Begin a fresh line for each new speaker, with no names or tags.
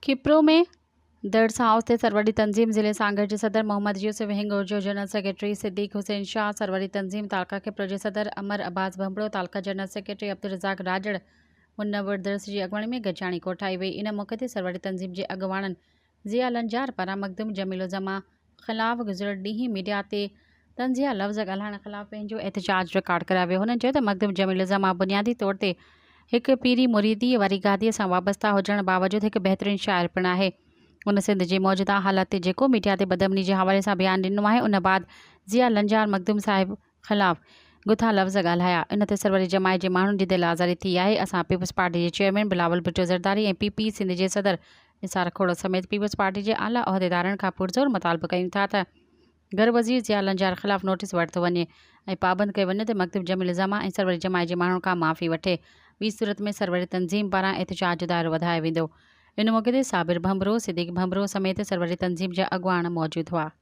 खिप्रो में दर्स हाउस ते सरवरी तंजीम ज़िले सांगर के सदर मोहम्मद यूसुफ हिंग जो जनरल सेक्रेटरी सिद्दीक हुसैन शाह सरवरी तंजीम तालका खिप्रो के सदर अमर अब्बास भंबड़ो तालका जनरल सेक्रेटरी अब्दुल रज़ाक राजड़ मुन्नवर दर्स की अगवाणी में गजाणी कोठाई वई। इन मौके ते सरवरी तंजीम के अगवाणन ज़िया लंजार पारां मखदूम जमीलुज़्ज़मा खिलाफ़ गुज़िरियल ॾींहुं मीडिया ते तंज़िया लफ़्ज़ ॻाल्हाइण ख़िलाफ़ पंहिंजो एहतजाज रिकॉर्ड करायो वियो। हुननि चयो त मखदूम जमीलुज़्ज़मा बुनियादी तौर ते हिकु पीरी मुरीदी वारी गादीअ सां वाबस्ता हुजण बावजूद हिकु बहितरीन शाइर पिणु आहे। उन सिंध जे मौजूदा हालात ते जेको मीडिया ते बदमनी जे हवाले सां बयान ॾिनो आहे उन बाद ज़िया लंजार मखदूम साहिब ख़िलाफ़ गुथा लफ़्ज़ ॻाल्हाया। इन ते सरवरी जमायत जे माण्हुनि जी दिलि आज़ारी थी आहे। असां पीपल्स पार्टी जे चेयरमैन बिलावल भुट्टो ज़रदारी ऐं पीपी सिंध जे सदर निसार खोड़ समेत पीपल्स पार्टी जे आला उहिदेदारनि खां पुरज़ोर मुतालबो कयूं था त घर वज़ीर ज़िया लंजार ख़िलाफ़ नोटिस वरितो वञे ऐं पाबंद कयो वञे त मखदूम जमीलुज़्ज़मा ऐं सरवरी जमायत जे माण्हुनि खां माफ़ी वठे। ॿी सूरत में सरवरी तंज़ीम पारां एहतजाज जो दायरो वधायो वेंदो। इन मौके ते साबिर भंबरो सिद्दीक भंबरो समेत सरवरी तंज़ीम जा अॻुवान मौजूदु हुआ।